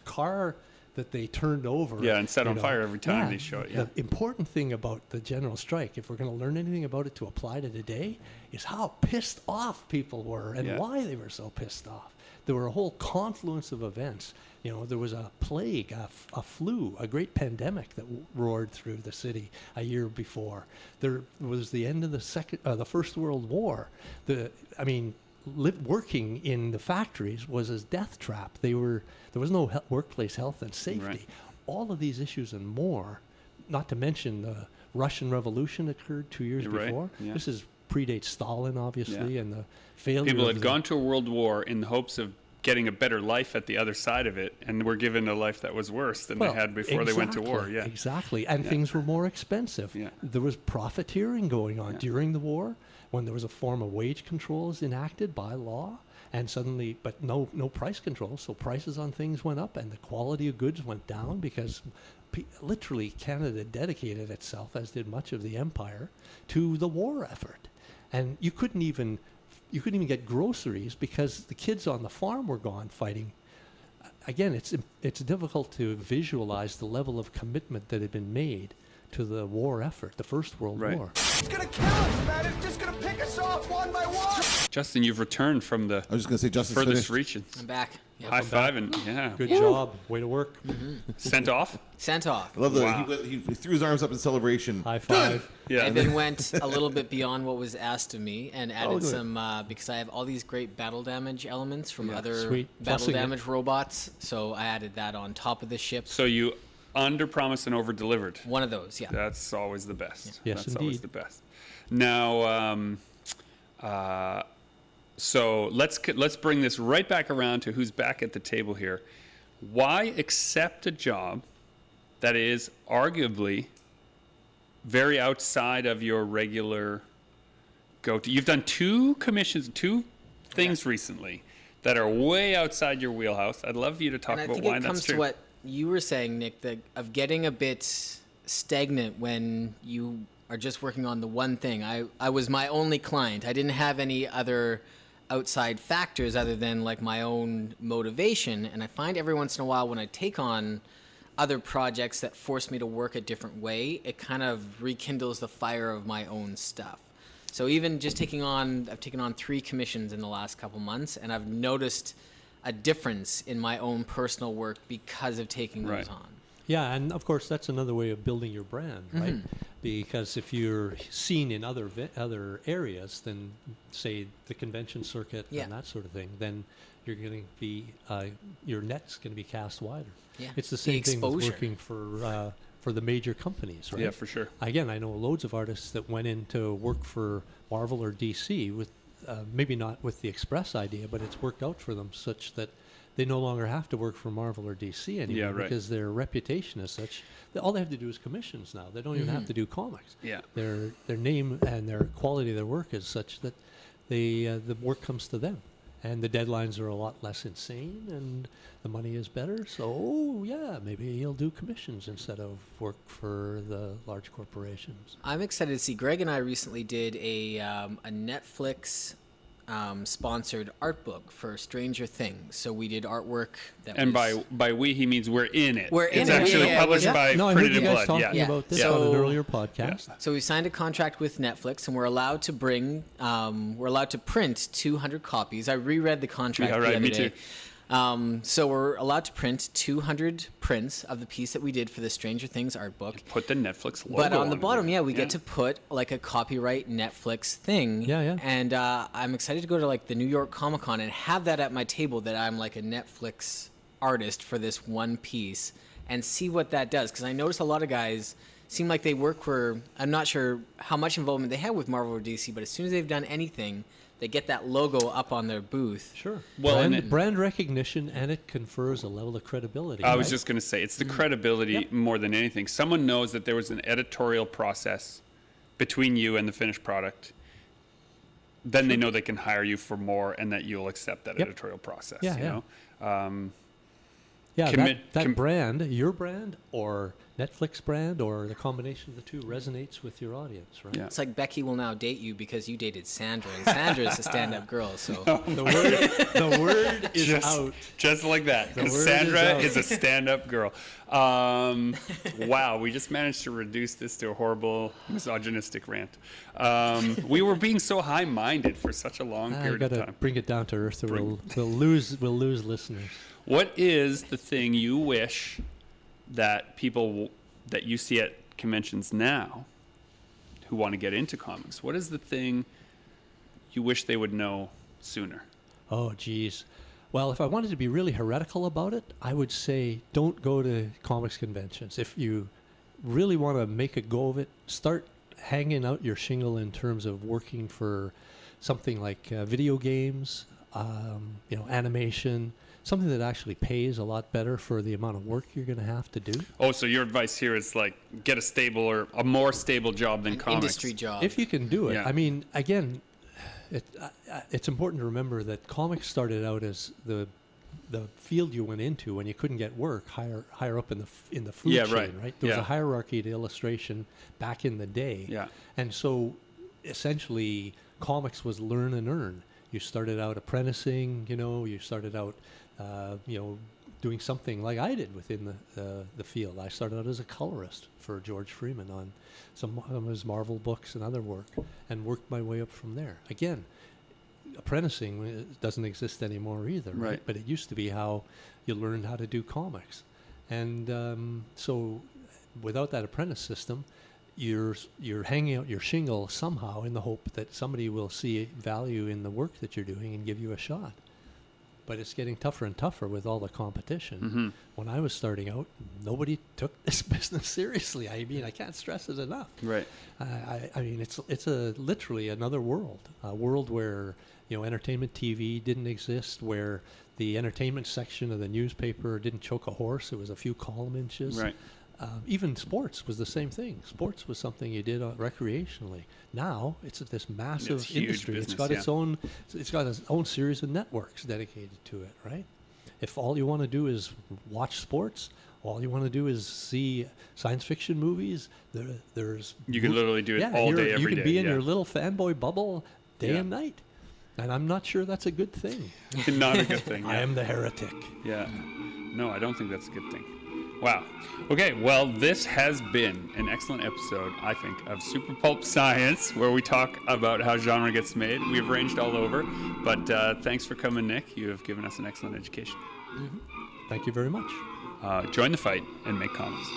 car that they turned over. Yeah, and set you on know. fire every time they show it, yeah. The important thing about the general strike, if we're going to learn anything about it to apply to today, is how pissed off people were and Yeah. why they were so pissed off. There were a whole confluence of events. You know, there was a plague, a flu, a great pandemic that roared through the city a year before. There was the end of the First World War. Working in the factories was a death trap. There was no workplace health and safety. Right. All of these issues and more, not to mention the Russian Revolution occurred 2 years You're right, before. yeah. This is predates Stalin, obviously, Yeah. and the failure. People of had gone to a world war in the hopes of getting a better life at the other side of it, and were given a life that was worse than they had before they went to war. Yeah. Exactly. And things were more expensive. Yeah. There was profiteering going on during the war when there was a form of wage controls enacted by law. And suddenly, but no price control, so prices on things went up and the quality of goods went down because literally Canada dedicated itself, as did much of the empire, to the war effort. And you couldn't even get groceries because the kids on the farm were gone fighting. Again, it's difficult to visualize the level of commitment that had been made to the war effort, the First World Right. War. It's gonna kill us, man. It's just gonna pick us off one by one. Justin, you've returned from the I was just going to say, Justin's furthest finished. regions. I'm back. Yep. High five and yeah. Good job. Way to work. Sent off? Sent off. I love that Wow. he threw his arms up in celebration. High five. Yeah. I then went a little bit beyond what was asked of me and added good. some because I have all these great battle damage elements from other Sweet. battle Plussing it. damage robots. So I added that on top of the ship. So you under promised and over delivered. One of those, yeah. That's always the best. Yes, That's always indeed. the best. Now, so let's bring this right back around to who's back at the table here. Why accept a job that is arguably very outside of your regular go-to? You've done 2 commissions, 2 things recently that are way outside your wheelhouse. I'd love for you to talk about why that's true. And I think it comes to what you were saying, Nick, of getting a bit stagnant when you are just working on the one thing. I was my only client. I didn't have any other outside factors other than like my own motivation. And I find every once in a while when I take on other projects that force me to work a different way, it kind of rekindles the fire of my own stuff. So even just I've taken on 3 commissions in the last couple months, and I've noticed a difference in my own personal work because of taking those on. Yeah, and of course that's another way of building your brand, right? Because if you're seen in other areas than, say, the convention circuit and that sort of thing, then you're going to be your net's going to be cast wider. Yeah. It's the same thing with working for the major companies, right? Yeah, for sure. Again, I know loads of artists that went in to work for Marvel or DC with maybe not with the express idea, but it's worked out for them such that they no longer have to work for Marvel or DC anymore because their reputation is such that all they have to do is commissions now. They don't even have to do comics. Yeah. Their name and their quality of their work is such that the work comes to them. And the deadlines are a lot less insane, and the money is better. So, maybe he'll do commissions instead of work for the large corporations. I'm excited to see. Greg and I recently did a Netflix sponsored art book for Stranger Things. So we did artwork that and by we, he means we're in it. It's actually published by I Printed heard you in guys Blood. talking about this on an earlier podcast. So we signed a contract with Netflix, and we're allowed to print 200 copies. I reread the contract the other day. So we're allowed to print 200 prints of the piece that we did for the Stranger Things art book. Put the Netflix logo But on the bottom, we get to put like a copyright Netflix thing. Yeah. And I'm excited to go to like the New York Comic Con and have that at my table, that I'm like a Netflix artist for this one piece, and see what that does. Because I noticed a lot of guys seem like they work for, I'm not sure how much involvement they have with Marvel or DC, but as soon as they've done anything, they get that logo up on their booth. Sure. Well, brand recognition, and it confers a level of credibility. I was just going to say, it's the credibility more than anything. Someone knows that there was an editorial process between you and the finished product. Then they know they can hire you for more, and that you'll accept that editorial process. You know? That brand, your brand, or Netflix brand, or the combination of the two resonates with your audience, right? Yeah. It's like Becky will now date you because you dated Sandra, and Sandra is a stand-up girl. So the word is out. Just like that. Because Sandra is a stand-up girl. Wow, we just managed to reduce this to a horrible misogynistic rant. We were being so high-minded for such a long period of time. Bring it down to earth, or we'll lose listeners. What is the thing you wish that people that you see at conventions now who want to get into comics, what is the thing you wish they would know sooner? Oh, geez. Well, if I wanted to be really heretical about it, I would say don't go to comics conventions. If you really want to make a go of it, start hanging out your shingle in terms of working for something like video games, animation, something that actually pays a lot better for the amount of work you're going to have to do. Oh, so your advice here is like get a stable or a more stable job than comics. Industry job. If you can do it. Yeah. I mean, again, it's important to remember that comics started out as the field you went into when you couldn't get work higher up in the food chain, right? There was a hierarchy to illustration back in the day. Yeah. And so essentially comics was learn and earn. You started out apprenticing, you started out doing something like I did within the field. I started out as a colorist for George Freeman on some of his Marvel books and other work, and worked my way up from there. Again, apprenticing doesn't exist anymore either, right? But it used to be how you learned how to do comics. And so without that apprentice system, you're hanging out your shingle somehow in the hope that somebody will see value in the work that you're doing and give you a shot. But it's getting tougher and tougher with all the competition. Mm-hmm. When I was starting out, nobody took this business seriously. I mean, I can't stress it enough. Right. I mean, it's literally another world, a world where entertainment TV didn't exist, where the entertainment section of the newspaper didn't choke a horse. It was a few column inches. Right. Even sports was the same thing. Sports was something you did recreationally. Now it's this massive huge industry. business, It's got its own. It's got its own series of networks dedicated to it. Right. If all you want to do is watch sports, all you want to do is see science fiction movies, there's You can literally do it all day, every day. You can be in your little fanboy bubble day and night. And I'm not sure that's a good thing. Not a good thing. I am the heretic. Yeah. No, I don't think that's a good thing. Wow. Okay, well, this has been an excellent episode, I think, of Super Pulp Science, where we talk about how genre gets made. We've ranged all over, but thanks for coming, Nick. You have given us an excellent education. Mm-hmm. Thank you very much. Join the fight and make comics.